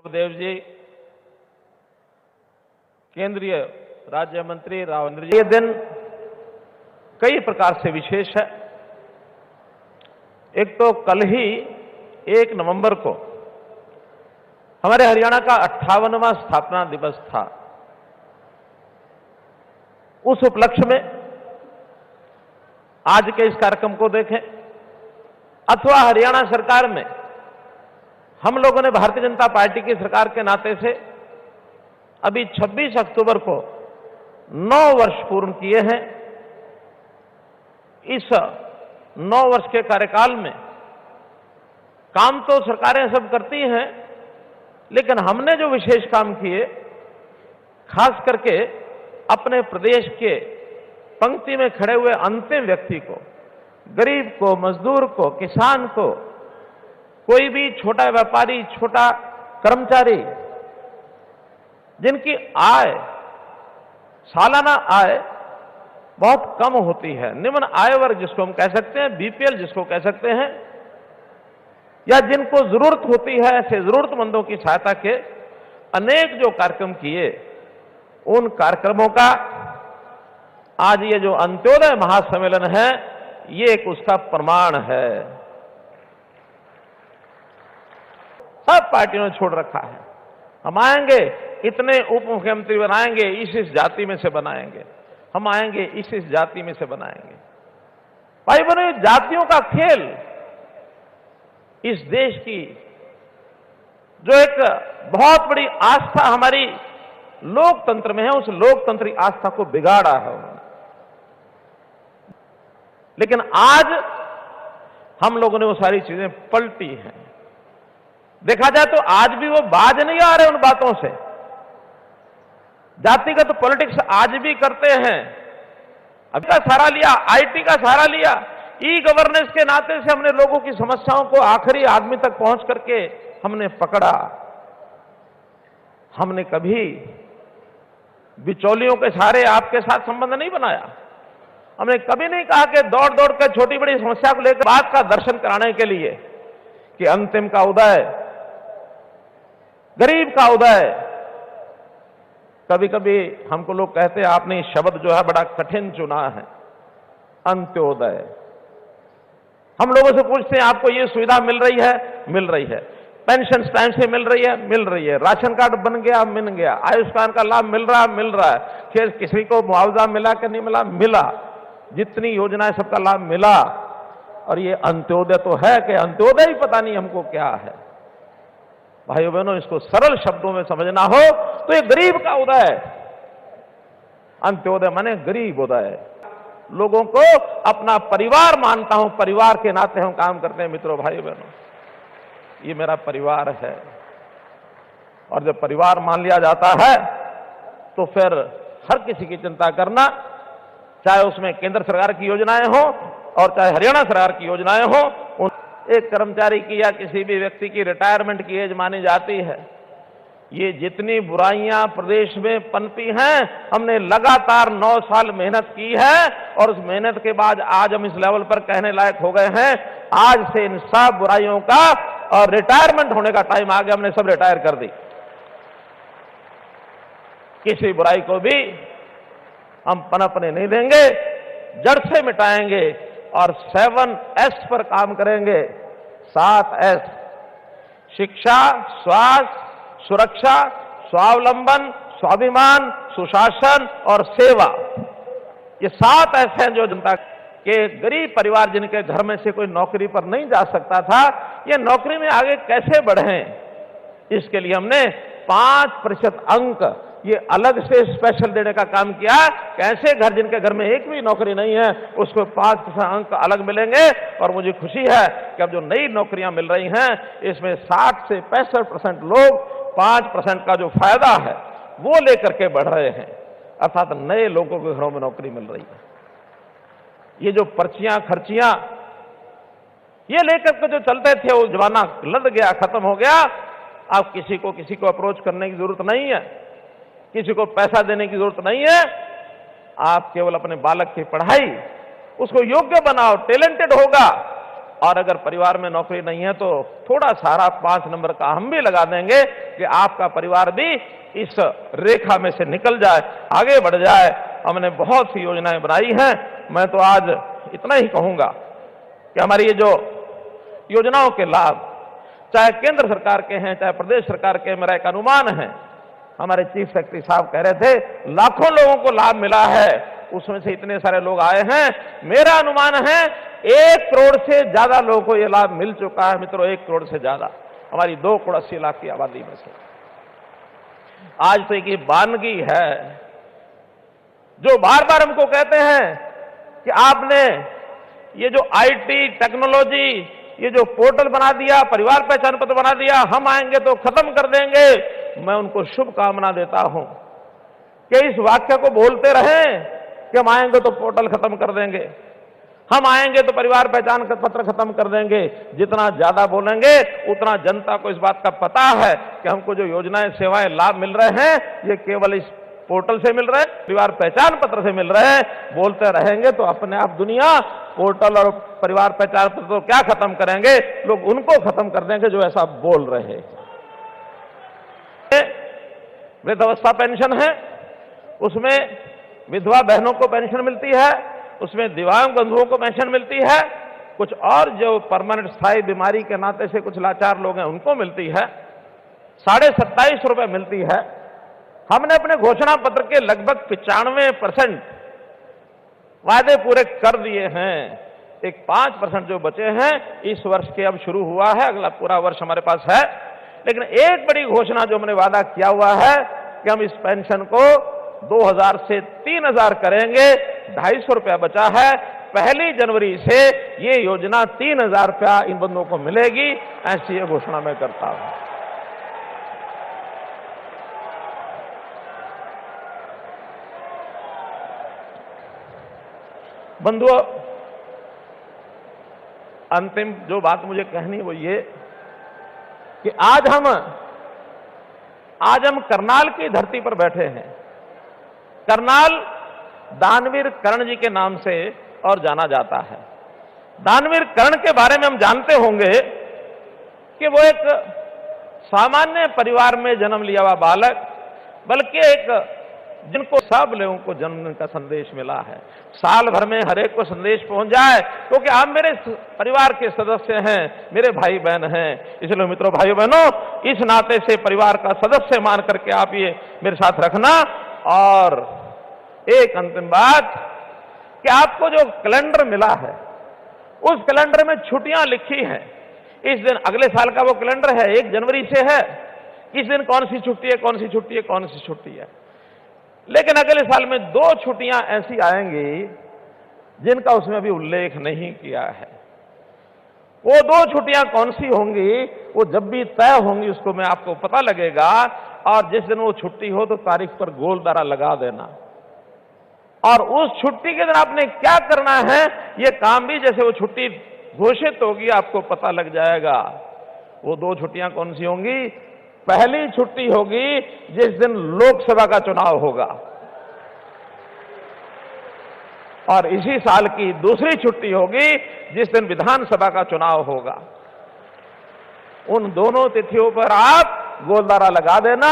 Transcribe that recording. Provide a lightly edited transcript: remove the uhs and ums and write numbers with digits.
देव जी, केंद्रीय राज्य मंत्री रावेंद्र जी, ये दिन कई प्रकार से विशेष है। एक तो कल ही 1 नवंबर को हमारे हरियाणा का 58वां स्थापना दिवस था। उस उपलक्ष्य में आज के इस कार्यक्रम को देखें अथवा हरियाणा सरकार में हम लोगों ने भारतीय जनता पार्टी की सरकार के नाते से अभी 26 अक्टूबर को 9 वर्ष पूर्ण किए हैं। इस 9 वर्ष के कार्यकाल में काम तो सरकारें सब करती हैं, लेकिन हमने जो विशेष काम किए, खास करके अपने प्रदेश के पंक्ति में खड़े हुए अंतिम व्यक्ति को, गरीब को, मजदूर को, किसान को, कोई भी छोटा व्यापारी, छोटा कर्मचारी जिनकी आय, सालाना आय बहुत कम होती है, निम्न आय वर्ग जिसको हम कह सकते हैं, बीपीएल जिसको कह सकते हैं, या जिनको जरूरत होती है, ऐसे जरूरतमंदों की सहायता के अनेक जो कार्यक्रम किए, उन कार्यक्रमों का आज ये जो अंत्योदय महासम्मेलन है, ये एक उसका प्रमाण है। सब पार्टियों ने छोड़ रखा है। हम आएंगे, इतने उप मुख्यमंत्री बनाएंगे, इस जाति में से बनाएंगे, हम आएंगे, इस जाति में से बनाएंगे। भाई बहनों, जातियों का खेल इस देश की जो एक बहुत बड़ी आस्था हमारी लोकतंत्र में है, उस लोकतंत्री आस्था को बिगाड़ा है उन्होंने। लेकिन आज हम लोगों ने वो सारी चीजें पलटी हैं। देखा जाए तो आज भी वो बाज नहीं आ रहे उन बातों से। जातिगत तो पॉलिटिक्स आज भी करते हैं। अभी का सहारा लिया, आईटी का सहारा लिया, ई गवर्नेंस के नाते से हमने लोगों की समस्याओं को आखिरी आदमी तक पहुंच करके हमने पकड़ा। हमने कभी बिचौलियों के सहारे आपके साथ संबंध नहीं बनाया। हमने कभी नहीं कहा कि दौड़ दौड़ कर छोटी बड़ी समस्या को लेकर बात का दर्शन कराने के लिए कि अंतिम का उदय, गरीब का उदय। कभी कभी हमको लोग कहते हैं आपने ये शब्द जो है बड़ा कठिन चुना है, अंत्योदय। हम लोगों से पूछते हैं आपको ये सुविधा मिल रही है? मिल रही है। पेंशन टाइम से मिल रही है? मिल रही है। राशन कार्ड बन गया? मिल गया। आयुष्मान का लाभ मिल रहा है? मिल रहा है। फिर किसी को मुआवजा मिला कि नहीं मिला? मिला। जितनी योजनाएं सबका लाभ मिला। और ये अंत्योदय तो है कि अंत्योदय ही पता नहीं हमको क्या है। भाइयों बहनों, इसको सरल शब्दों में समझना हो तो ये गरीब का उदय। अंत्योदय माने गरीब उदय। लोगों को अपना परिवार मानता हूं, परिवार के नाते हम काम करते हैं। मित्रों, भाइयों बहनों, ये मेरा परिवार है। और जब परिवार मान लिया जाता है तो फिर हर किसी की चिंता करना, चाहे उसमें केंद्र सरकार की योजनाएं हो और चाहे हरियाणा सरकार की योजनाएं हो, एक कर्मचारी की या किसी भी व्यक्ति की रिटायरमेंट की एज मानी जाती है। ये जितनी बुराइयां प्रदेश में पनपी हैं, हमने लगातार 9 साल मेहनत की है और उस मेहनत के बाद आज हम इस लेवल पर कहने लायक हो गए हैं। आज से इन सब बुराइयों का और रिटायरमेंट होने का टाइम आ गया। हमने सब रिटायर कर दी। किसी बुराई को भी हम पनपने नहीं देंगे, जड़ से मिटाएंगे और 7S पर काम करेंगे। 7S: शिक्षा, स्वास्थ्य, सुरक्षा, स्वावलंबन, स्वाभिमान, सुशासन और सेवा। ये 7S हैं जो जनता के गरीब परिवार जिनके घर में से कोई नौकरी पर नहीं जा सकता था, ये नौकरी में आगे कैसे बढ़ें, इसके लिए हमने 5% अंक ये अलग से स्पेशल देने का काम किया। कैसे घर जिनके घर में एक भी नौकरी नहीं है उसको 5% अंक अलग मिलेंगे। और मुझे खुशी है कि अब जो नई नौकरियां मिल रही हैं, इसमें 60 से 65% लोग 5% का जो फायदा है वो लेकर के बढ़ रहे हैं, अर्थात नए लोगों के घरों में नौकरी मिल रही है। ये जो पर्चियां खर्चियां ये लेकर के जो चलते थे, वो जमाना लद गया, खत्म हो गया। अब किसी को अप्रोच करने की जरूरत नहीं है, किसी को पैसा देने की जरूरत नहीं है। आप केवल अपने बालक की पढ़ाई, उसको योग्य बनाओ, टैलेंटेड होगा और अगर परिवार में नौकरी नहीं है तो थोड़ा सारा 5 नंबर का हम भी लगा देंगे कि आपका परिवार भी इस रेखा में से निकल जाए, आगे बढ़ जाए। हमने बहुत सी योजनाएं बनाई हैं। मैं तो आज इतना ही कहूंगा कि हमारी ये जो योजनाओं के लाभ, चाहे केंद्र सरकार के हैं चाहे प्रदेश सरकार के, मेरा एक अनुमान है, हमारे चीफ सेक्रेटरी साहब कह रहे थे लाखों लोगों को लाभ मिला है, उसमें से इतने सारे लोग आए हैं। मेरा अनुमान है 1 करोड़ से ज्यादा लोगों को यह लाभ मिल चुका है। मित्रों, 1 करोड़ से ज्यादा हमारी 2 करोड़ 80 लाख की आबादी में से। आज तो एक वानगी है जो बार बार हमको कहते हैं कि आपने ये जो आईटी टेक्नोलॉजी, ये जो पोर्टल बना दिया, परिवार पहचान पत्र बना दिया, हम आएंगे तो खत्म कर देंगे। मैं उनको शुभकामना देता हूं कि इस वाक्य को बोलते रहें कि हम आएंगे तो पोर्टल खत्म कर देंगे, हम आएंगे तो परिवार पहचान पत्र खत्म कर देंगे। जितना ज्यादा बोलेंगे उतना जनता को इस बात का पता है कि हमको जो योजनाएं, सेवाएं, लाभ मिल रहे हैं ये केवल इस पोर्टल से मिल रहे हैं, परिवार पहचान पत्र से मिल रहे हैं। बोलते रहेंगे तो अपने आप दुनिया पोर्टल और परिवार पहचान पत्र तो क्या खत्म करेंगे, लोग उनको खत्म कर देंगे जो ऐसा बोल रहे हैं। वृद्धावस्था पेंशन है, उसमें विधवा बहनों को पेंशन मिलती है, उसमें दिव्यांग बंधुओं को पेंशन मिलती है, कुछ और जो परमानेंट स्थायी बीमारी के नाते से कुछ लाचार लोग हैं उनको मिलती है, 27.5 रुपए मिलती है। हमने अपने घोषणा पत्र के लगभग 95% वायदे पूरे कर दिए हैं। एक 5% जो बचे हैं इस वर्ष के अब शुरू हुआ है, अगला पूरा वर्ष हमारे पास है। लेकिन एक बड़ी घोषणा जो हमने वादा किया हुआ है कि हम इस पेंशन को 2000 से 3000 करेंगे। 250 रुपया बचा है। 1 जनवरी से ये योजना 3000 रुपया इन बंधुओं को मिलेगी, ऐसी ये घोषणा मैं करता हूं। बंधुओं, अंतिम जो बात मुझे कहनी वो ये कि आज हम करनाल की धरती पर बैठे हैं। करनाल दानवीर कर्ण जी के नाम से और जाना जाता है। दानवीर कर्ण के बारे में हम जानते होंगे कि वो एक सामान्य परिवार में जन्म लिया हुआ बालक, बल्कि एक जिनको सब लोगों को जन्म का संदेश मिला है। साल भर में हर एक को संदेश पहुंच जाए क्योंकि आप मेरे परिवार के सदस्य हैं, मेरे भाई बहन हैं। इसलिए मित्रों, भाइयों बहनों, इस नाते से परिवार का सदस्य मान करके आप ये मेरे साथ रखना। और एक अंतिम बात कि आपको जो कैलेंडर मिला है उस कैलेंडर में छुट्टियां लिखी हैं। इस दिन अगले साल का वो कैलेंडर है, 1 जनवरी से है, इस दिन कौन सी छुट्टी है, कौन सी छुट्टी है, कौन सी छुट्टी है। लेकिन अगले साल में 2 छुट्टियां ऐसी आएंगी जिनका उसमें अभी उल्लेख नहीं किया है। वो 2 छुट्टियां कौन सी होंगी, वो जब भी तय होंगी उसको मैं आपको पता लगेगा। और जिस दिन वो छुट्टी हो तो तारीख पर गोल दारा लगा देना। और उस छुट्टी के दिन आपने क्या करना है, ये काम भी जैसे वो छुट्टी घोषित होगी आपको पता लग जाएगा। वो 2 छुट्टियां कौन सी होंगी? पहली छुट्टी होगी जिस दिन लोकसभा का चुनाव होगा, और इसी साल की दूसरी छुट्टी होगी जिस दिन विधानसभा का चुनाव होगा। उन दोनों तिथियों पर आप गोलदारा लगा देना।